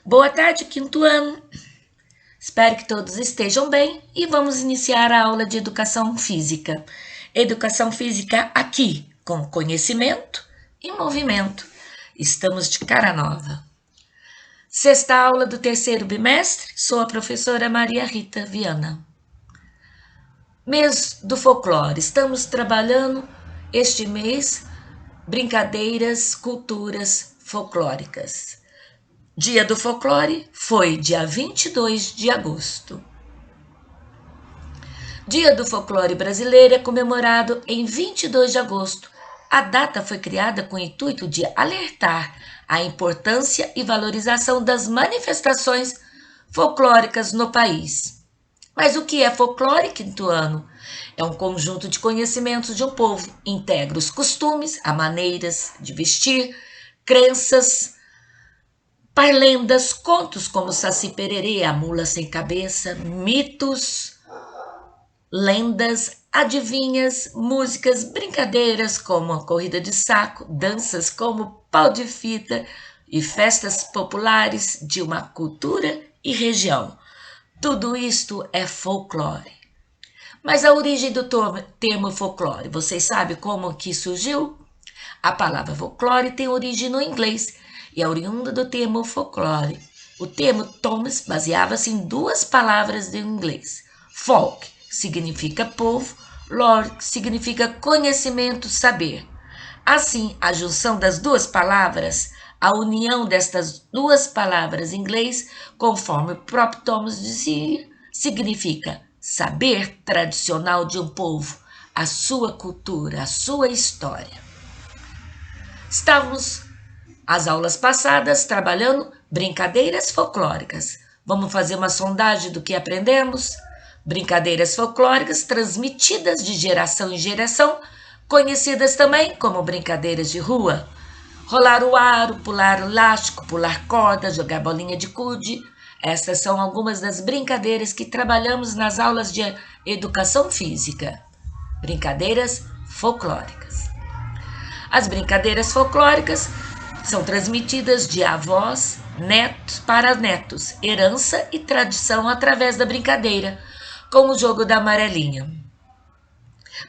Boa tarde, quinto ano. Espero que todos estejam bem e vamos iniciar a aula de educação física. Educação física aqui, com conhecimento e movimento. Estamos de cara nova. Sexta aula do terceiro bimestre, sou a professora Maria Rita Viana. Mês do folclore. Estamos trabalhando este mês brincadeiras, culturas folclóricas. Dia do Folclore foi dia 22 de agosto. Dia do Folclore brasileiro é comemorado em 22 de agosto. A data foi criada com o intuito de alertar a importância e valorização das manifestações folclóricas no país. Mas o que é folclore, quinto ano? É um conjunto de conhecimentos de um povo, integra os costumes, as maneiras de vestir, crenças, parlendas, contos como Saci Pererê, a mula sem cabeça, mitos, lendas, adivinhas, músicas, brincadeiras como a corrida de saco, danças como pau de fita e festas populares de uma cultura e região. Tudo isto é folclore. Mas a origem do termo folclore, vocês sabem como que surgiu? A palavra folclore tem origem no inglês e é oriunda do termo folclore. O termo Thomas baseava-se em duas palavras do inglês. Folk significa povo, lore significa conhecimento, saber. Assim, a junção das duas palavras, a união destas duas palavras em inglês, conforme o próprio Thomas dizia, significa saber tradicional de um povo, a sua cultura, a sua história. Estávamos, as aulas passadas, trabalhando brincadeiras folclóricas. Vamos fazer uma sondagem do que aprendemos? Brincadeiras folclóricas transmitidas de geração em geração, conhecidas também como brincadeiras de rua. Rolar o aro, pular o elástico, pular corda, jogar bolinha de gude. Essas são algumas das brincadeiras que trabalhamos nas aulas de educação física. Brincadeiras folclóricas. As brincadeiras folclóricas são transmitidas de avós, netos para netos, herança e tradição através da brincadeira, como o jogo da amarelinha.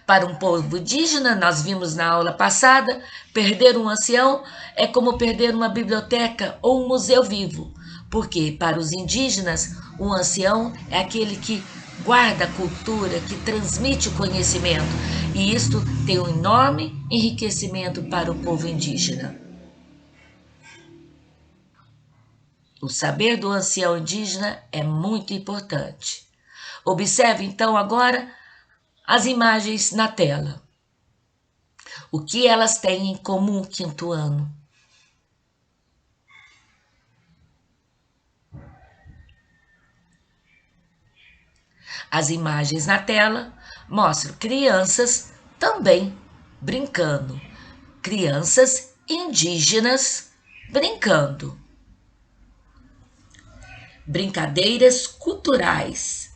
Para um povo indígena, nós vimos na aula passada, perder um ancião é como perder uma biblioteca ou um museu vivo, porque para os indígenas, um ancião é aquele que guarda a cultura, que transmite o conhecimento, e isto tem um enorme enriquecimento para o povo indígena. O saber do ancião indígena é muito importante. Observe então agora as imagens na tela. O que elas têm em comum, quinto ano? As imagens na tela mostram crianças também brincando. Crianças indígenas brincando. Brincadeiras culturais.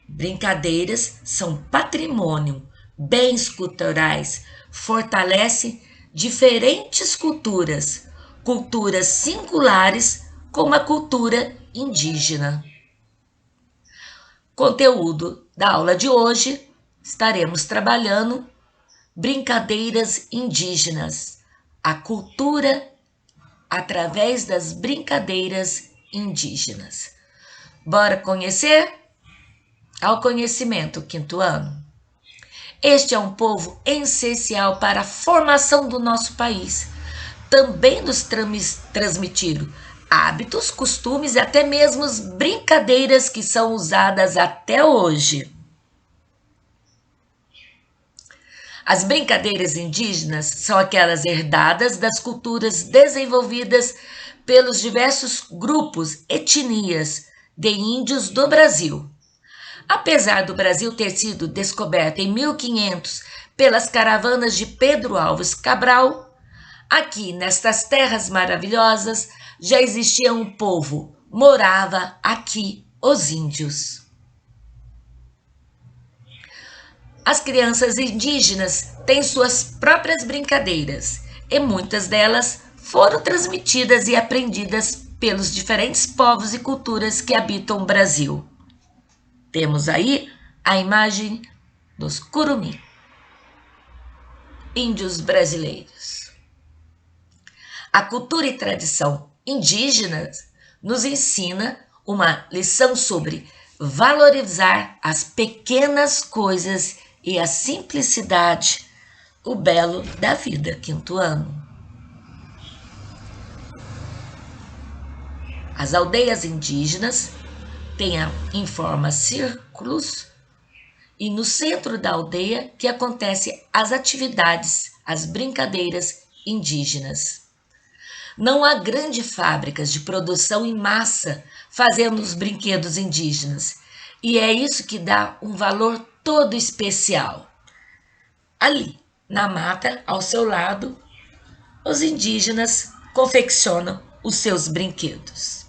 Brincadeiras são patrimônio, bens culturais, fortalecem diferentes culturas, culturas singulares como a cultura indígena. Conteúdo da aula de hoje, estaremos trabalhando brincadeiras indígenas, a cultura através das brincadeiras indígenas. Bora conhecer? Ao conhecimento, quinto ano. Este é um povo essencial para a formação do nosso país. Também nos transmitiram hábitos, costumes e até mesmo brincadeiras que são usadas até hoje. As brincadeiras indígenas são aquelas herdadas das culturas desenvolvidas pelos diversos grupos, etnias de índios do Brasil. Apesar do Brasil ter sido descoberto em 1500 pelas caravanas de Pedro Álvares Cabral, aqui nestas terras maravilhosas já existia um povo, morava aqui os índios. As crianças indígenas têm suas próprias brincadeiras e muitas delas foram transmitidas e aprendidas pelos diferentes povos e culturas que habitam o Brasil. Temos aí a imagem dos curumim, índios brasileiros. A cultura e tradição indígenas nos ensina uma lição sobre valorizar as pequenas coisas e a simplicidade, o belo da vida. Quinto ano. As aldeias indígenas têm em forma círculos e no centro da aldeia que acontecem as atividades, as brincadeiras indígenas. Não há grandes fábricas de produção em massa fazendo os brinquedos indígenas, e é isso que dá um valor todo especial. Ali, na mata, ao seu lado, os indígenas confeccionam os seus brinquedos.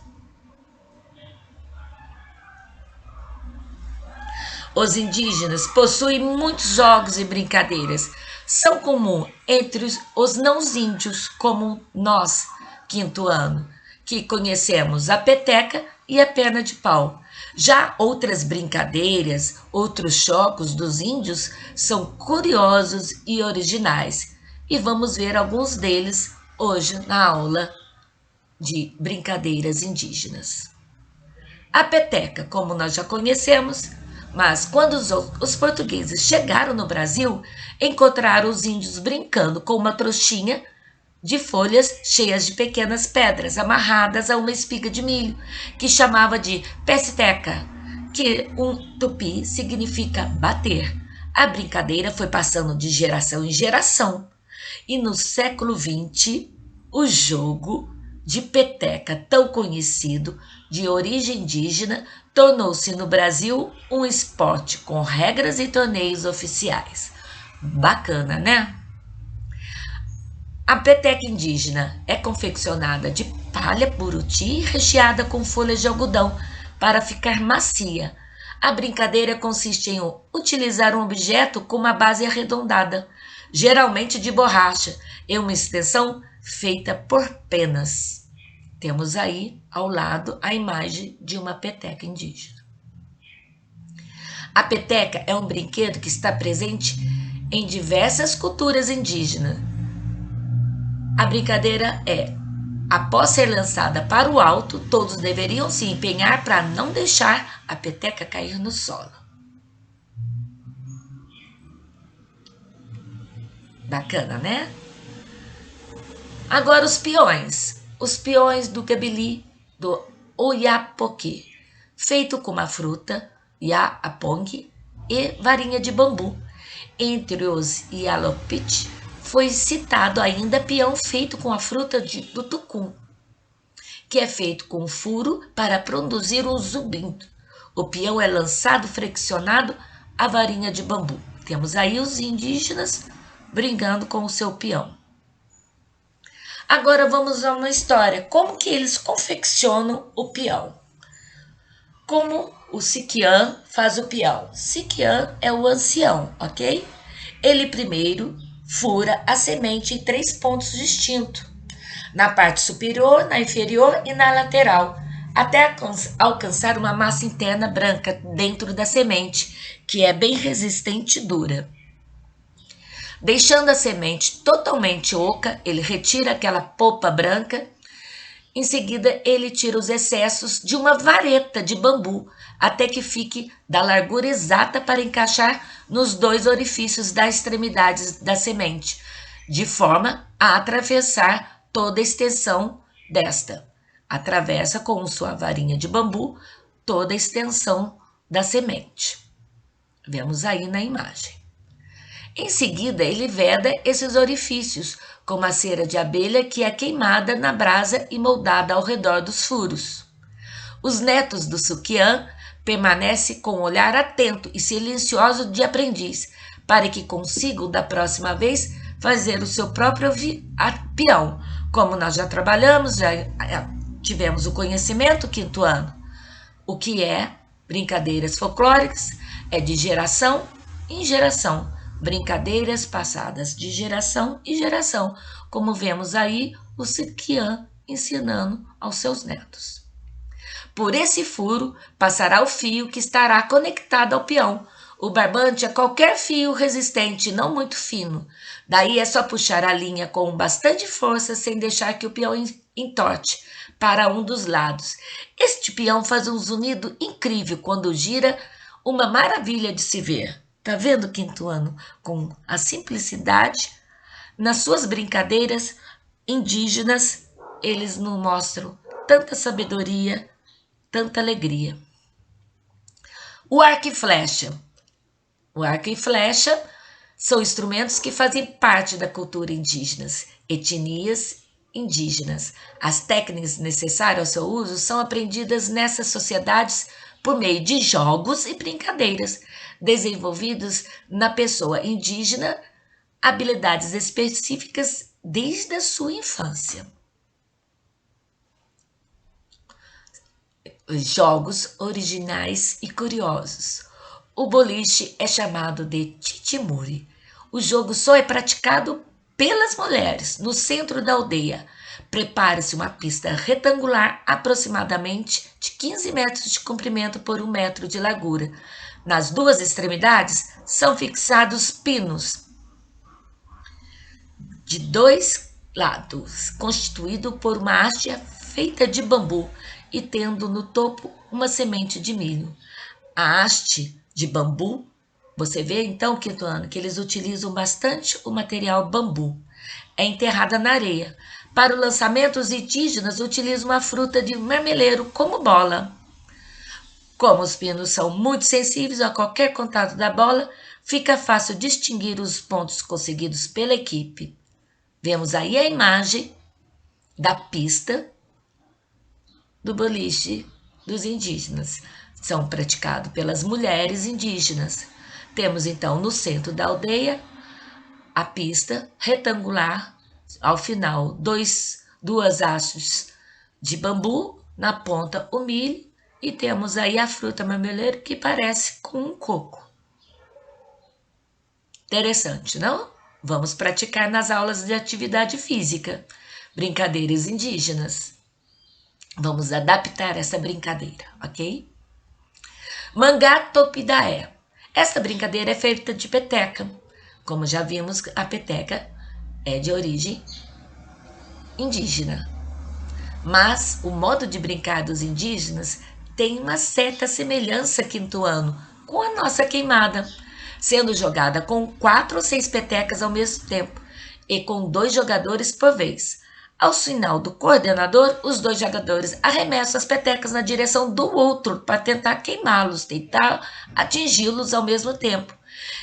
Os indígenas possuem muitos jogos e brincadeiras. São comuns entre os não-índios, como nós, quinto ano, que conhecemos a peteca e a perna de pau. Já outras brincadeiras, outros jogos dos índios são curiosos e originais. E vamos ver alguns deles hoje na aula de brincadeiras indígenas. A peteca, como nós já conhecemos, mas quando os portugueses chegaram no Brasil, encontraram os índios brincando com uma trouxinha de folhas cheias de pequenas pedras amarradas a uma espiga de milho, que chamava de peceteca, que um tupi significa bater. A brincadeira foi passando de geração em geração, e no século XX, o jogo de peteca, tão conhecido, de origem indígena, tornou-se no Brasil um esporte com regras e torneios oficiais. Bacana, né? A peteca indígena é confeccionada de palha buruti recheada com folhas de algodão para ficar macia. A brincadeira consiste em utilizar um objeto com uma base arredondada, geralmente de borracha, e uma extensão feita por penas. Temos aí ao lado a imagem de uma peteca indígena. A peteca é um brinquedo que está presente em diversas culturas indígenas. A brincadeira após ser lançada para o alto, todos deveriam se empenhar para não deixar a peteca cair no solo. Bacana, né? Agora os peões. Os peões do gabili, do oiapoque, feito com uma fruta, iapong, e varinha de bambu. Entre os ialopit, foi citado ainda peão feito com a fruta do tucum, que é feito com furo para produzir um zumbido. O peão é lançado flexionado à varinha de bambu. Temos aí os indígenas brincando com o seu peão. Agora vamos a uma história. Como que eles confeccionam o peão? Como o Siquian faz o peão? Siquian é o ancião, ok? Ele primeiro fura a semente em 3 pontos distintos, na parte superior, na inferior e na lateral, até alcançar uma massa interna branca dentro da semente, que é bem resistente e dura. Deixando a semente totalmente oca, ele retira aquela polpa branca. Em seguida, ele tira os excessos de uma vareta de bambu, até que fique da largura exata para encaixar nos 2 orifícios das extremidades da semente, de forma a atravessar toda a extensão desta. Atravessa com sua varinha de bambu toda a extensão da semente. Vemos aí na imagem. Em seguida, ele veda esses orifícios com uma cera de abelha que é queimada na brasa e moldada ao redor dos furos. Os netos do Siquian permanecem com um olhar atento e silencioso de aprendiz, para que consigam, da próxima vez, fazer o seu próprio peão. Como nós já trabalhamos, já tivemos o conhecimento, quinto ano. O que é brincadeiras folclóricas é de geração em geração. Brincadeiras passadas de geração em geração, como vemos aí o Siquian ensinando aos seus netos. Por esse furo passará o fio que estará conectado ao peão. O barbante é qualquer fio resistente, não muito fino. Daí é só puxar a linha com bastante força sem deixar que o peão entorte para um dos lados. Este peão faz um zunido incrível quando gira, uma maravilha de se ver. Tá vendo, quinto ano? Com a simplicidade, nas suas brincadeiras indígenas, eles nos mostram tanta sabedoria, tanta alegria. O arco e flecha. O arco e flecha são instrumentos que fazem parte da cultura indígena, etnias indígenas. As técnicas necessárias ao seu uso são aprendidas nessas sociedades por meio de jogos e brincadeiras, desenvolvidos na pessoa indígena, habilidades específicas desde a sua infância. Jogos originais e curiosos. O boliche é chamado de titimuri. O jogo só é praticado pelas mulheres no centro da aldeia. Prepare-se uma pista retangular aproximadamente de 15 metros de comprimento por 1 metro de largura. Nas duas extremidades são fixados pinos de 2 lados, constituído por uma haste feita de bambu e tendo no topo uma semente de milho. A haste de bambu, você vê então, quinto ano, que eles utilizam bastante o material bambu. É enterrada na areia. Para o lançamento, os indígenas utilizam uma fruta de marmeleiro como bola. Como os pinos são muito sensíveis a qualquer contato da bola, fica fácil distinguir os pontos conseguidos pela equipe. Vemos aí a imagem da pista do boliche dos indígenas. São praticados pelas mulheres indígenas. Temos então no centro da aldeia a pista retangular, ao final duas hastes de bambu, na ponta o milho, e temos aí a fruta marmeleiro que parece com um coco. Interessante, não? Vamos praticar nas aulas de atividade física, brincadeiras indígenas. Vamos adaptar essa brincadeira, ok? Mangá Topidaé. Essa brincadeira é feita de peteca. Como já vimos, a peteca é de origem indígena. Mas o modo de brincar dos indígenas tem uma certa semelhança, quinto ano, com a nossa queimada, sendo jogada com 4 ou 6 petecas ao mesmo tempo e com 2 jogadores por vez. Ao sinal do coordenador, os 2 jogadores arremessam as petecas na direção do outro para tentar queimá-los, tentar atingi-los ao mesmo tempo.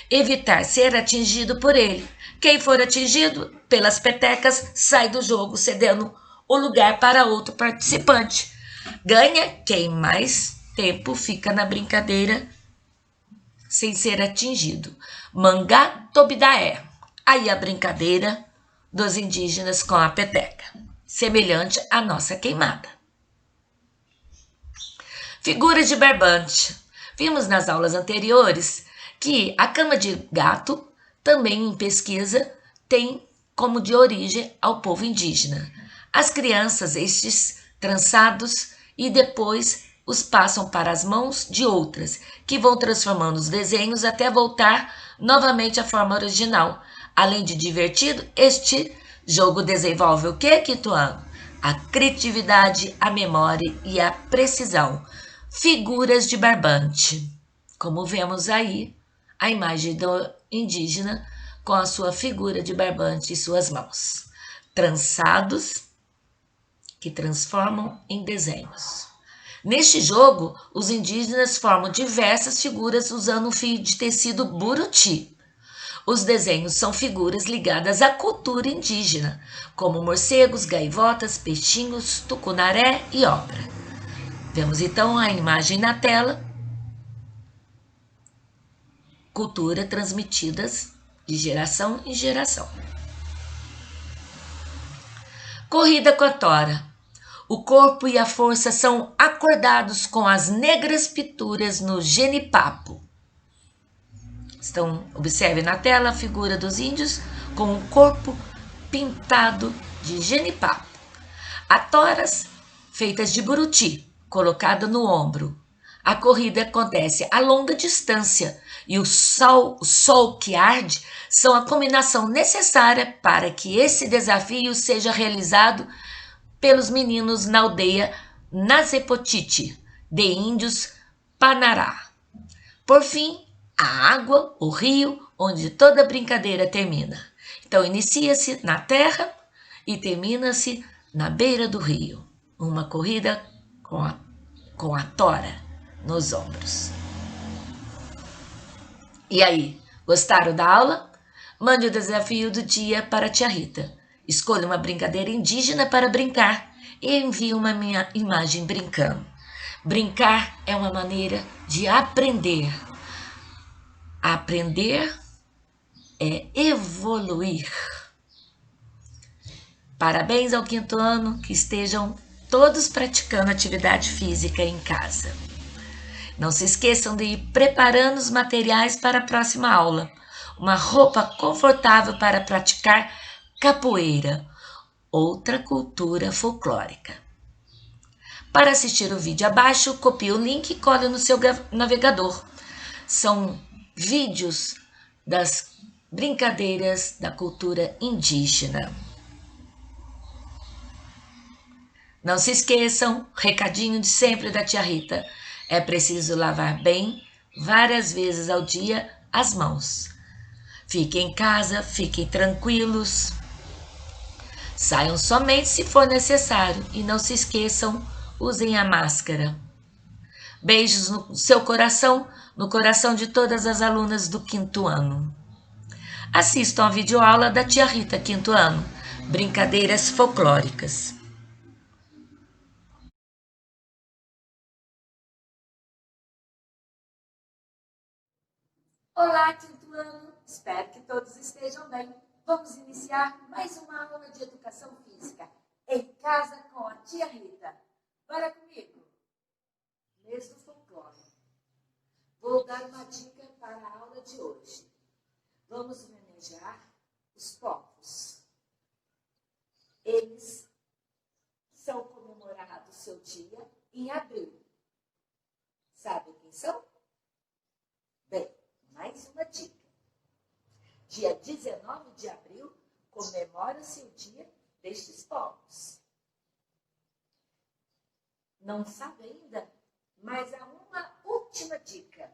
Evitar ser atingido por ele. Quem for atingido pelas petecas sai do jogo, cedendo o lugar para outro participante. Ganha quem mais tempo fica na brincadeira sem ser atingido. Mangá Tobidaé. Aí a brincadeira dos indígenas com a peteca, semelhante à nossa queimada. Figuras de barbante. Vimos nas aulas anteriores que a cama de gato, também em pesquisa, tem como de origem ao povo indígena. As crianças, estes trançados, e depois os passam para as mãos de outras, que vão transformando os desenhos até voltar novamente à forma original. Além de divertido, este jogo desenvolve o que, quinto ano? A criatividade, a memória e a precisão. Figuras de barbante. Como vemos aí, a imagem do indígena com a sua figura de barbante e suas mãos. Trançados que transformam em desenhos. Neste jogo, os indígenas formam diversas figuras usando um fio de tecido buruti. Os desenhos são figuras ligadas à cultura indígena, como morcegos, gaivotas, peixinhos, tucunaré e obra. Vemos então a imagem na tela. Cultura transmitidas de geração em geração. Corrida com a tora. O corpo e a força são acordados com as negras pinturas no genipapo. Então, observe na tela a figura dos índios com o corpo pintado de genipapo. Atoras feitas de buruti, colocado no ombro. A corrida acontece a longa distância e o sol que arde são a combinação necessária para que esse desafio seja realizado pelos meninos na aldeia Nazepotite, de índios Panará. Por fim, a água, o rio, onde toda brincadeira termina. Então, inicia-se na terra e termina-se na beira do rio. Uma corrida com a tora nos ombros. E aí, gostaram da aula? Mande o desafio do dia para a tia Rita. Escolha uma brincadeira indígena para brincar e envie uma minha imagem brincando. Brincar é uma maneira de aprender. Aprender é evoluir. Parabéns ao quinto ano, que estejam todos praticando atividade física em casa. Não se esqueçam de ir preparando os materiais para a próxima aula. Uma roupa confortável para praticar capoeira, outra cultura folclórica. Para assistir o vídeo abaixo, copie o link e cole no seu navegador. São vídeos das brincadeiras da cultura indígena. Não se esqueçam, recadinho de sempre da tia Rita, é preciso lavar bem, várias vezes ao dia, as mãos. Fiquem em casa, fiquem tranquilos. Saiam somente se for necessário e não se esqueçam, usem a máscara. Beijos no seu coração, no coração de todas as alunas do quinto ano. Assistam a videoaula da tia Rita, quinto ano, Brincadeiras Folclóricas. Olá, quinto ano! Espero que todos estejam bem. Vamos iniciar mais uma aula de educação física em casa com a tia Rita. Bora comigo? Mês do folclore. Vou dar uma dica para a aula de hoje. Vamos homenagear os povos. Eles são comemorados seu dia em abril. Sabe quem são? Bem, mais uma dica. Dia 19 de abril comemora-se o dia destes povos. Não sabe ainda? Mas há uma última dica.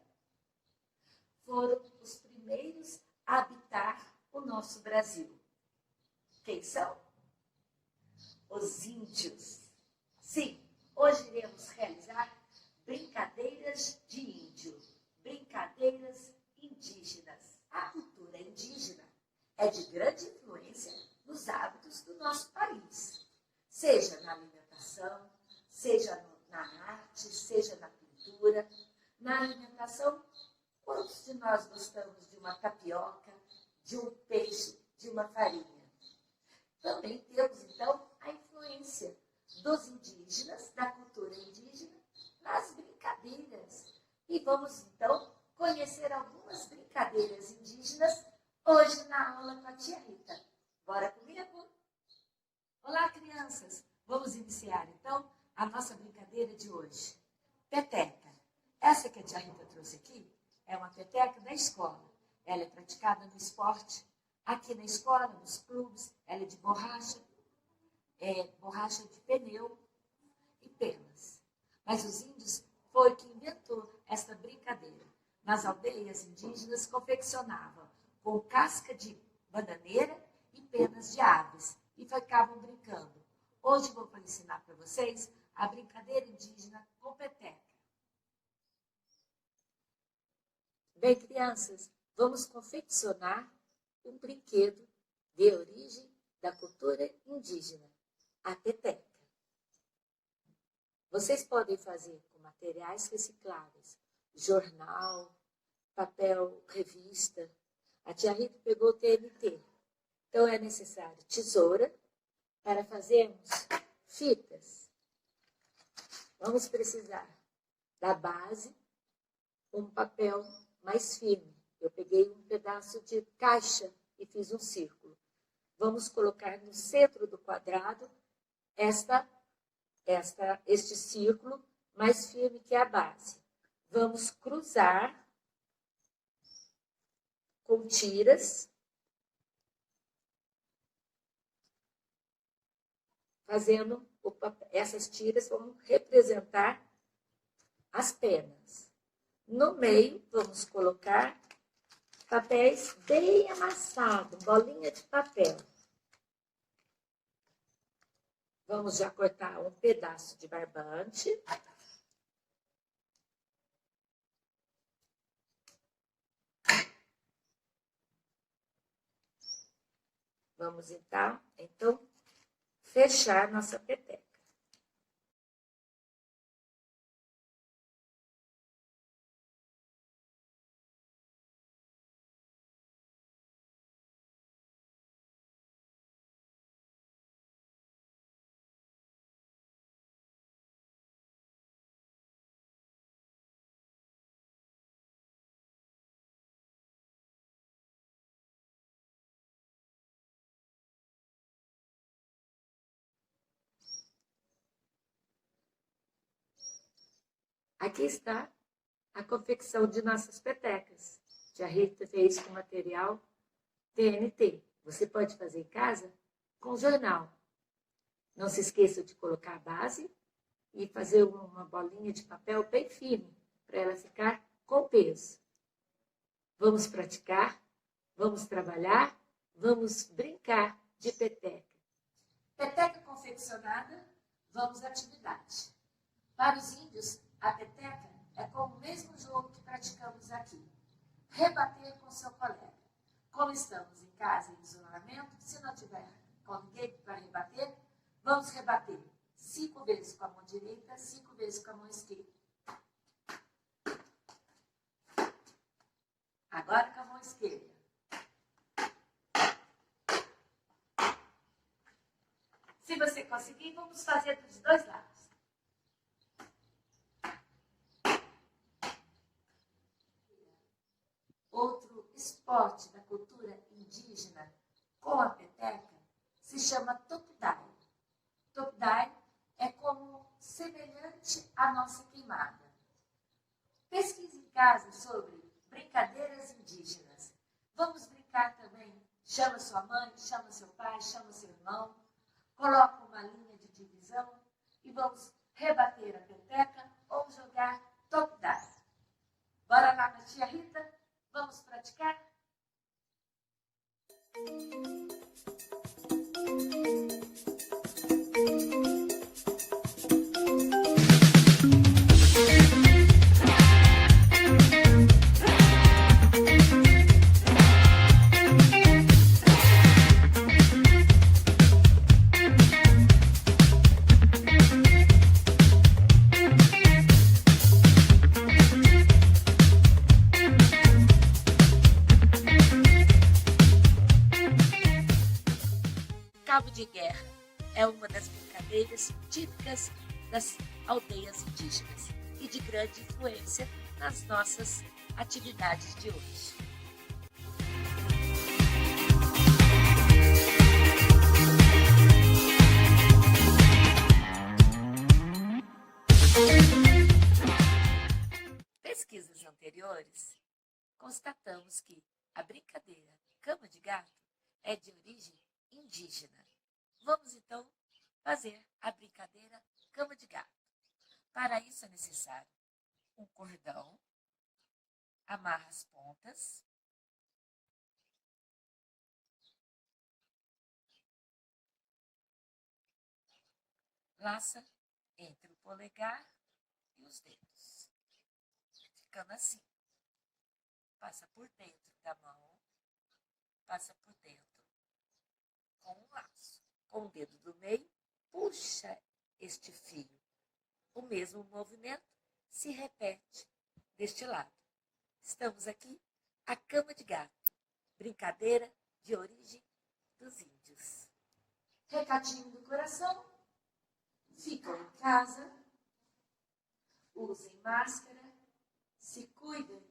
Foram os primeiros a habitar o nosso Brasil. Quem são? Os índios. Sim, hoje iremos realizar brincadeiras de índio. Brincadeiras indígenas. A cultura indígena é de grande influência nos hábitos do nosso país, seja na alimentação, seja na arte, seja na pintura. Na alimentação, quantos de nós gostamos de uma tapioca, de um peixe, de uma farinha? Também temos, então, a influência dos indígenas, da cultura indígena, nas brincadeiras. E vamos, então, conhecer algumas brincadeiras indígenas hoje na aula com a tia Rita. Bora comigo? Olá, crianças! Vamos iniciar, então, a nossa brincadeira de hoje. Peteca. Essa que a tia Rita trouxe aqui é uma peteca da escola. Ela é praticada no esporte. Aqui na escola, nos clubes, ela é de borracha de pneu e penas. Mas os índios foi que inventou esta brincadeira. Nas aldeias indígenas confeccionavam com casca de bananeira e penas de aves e ficavam brincando. Hoje vou ensinar para vocês a brincadeira indígena com peteca. Bem, crianças, vamos confeccionar um brinquedo de origem da cultura indígena, a peteca. Vocês podem fazer com materiais recicláveis, jornal, papel, revista. A tia Rita pegou o TNT. Então é necessário tesoura para fazermos fitas. Vamos precisar da base, um papel mais firme. Eu peguei um pedaço de caixa e fiz um círculo. Vamos colocar no centro do quadrado este círculo mais firme que a base. Vamos cruzar com tiras, fazendo essas tiras vão representar as penas. No meio, vamos colocar papéis bem amassados, bolinha de papel. Vamos já cortar um pedaço de barbante. Vamos então fechar nossa peteca. Aqui está a confecção de nossas petecas. Tia Rita fez com material TNT. Você pode fazer em casa com jornal. Não se esqueça de colocar a base e fazer uma bolinha de papel bem firme, para ela ficar com peso. Vamos praticar, vamos trabalhar, vamos brincar de peteca. Peteca confeccionada, vamos à atividade. Para os índios, a peteca é como o mesmo jogo que praticamos aqui. Rebater com seu colega. Como estamos em casa em isolamento, se não tiver com ninguém para rebater, vamos rebater 5 vezes com a mão direita, 5 vezes com a mão esquerda. Agora com a mão esquerda. Se você conseguir, vamos fazer dos dois lados. Outro esporte da cultura indígena com a peteca se chama topudai. Topudai é como semelhante à nossa queimada. Pesquise em casa sobre brincadeiras indígenas. Vamos brincar também. Chama sua mãe, chama seu pai, chama seu irmão. Coloca uma linha de divisão e vamos rebater a peteca ou jogar topudai. Bora lá com a tia Rita? Vamos praticar? Cabo de guerra é uma das brincadeiras típicas das aldeias indígenas e de grande influência nas nossas atividades de hoje. Pesquisas anteriores, constatamos que a brincadeira cama de gato é de origem indígena. Vamos então fazer a brincadeira cama de gato. Para isso é necessário um cordão, amarra as pontas, laça entre o polegar e os dedos, ficando assim. Passa por dentro da mão, passa por dentro com um laço. Com o dedo do meio, puxa este fio. O mesmo movimento se repete deste lado. Estamos aqui, a cama de gato, brincadeira de origem dos índios. Recadinho do coração, ficam em casa, usem máscara, se cuidem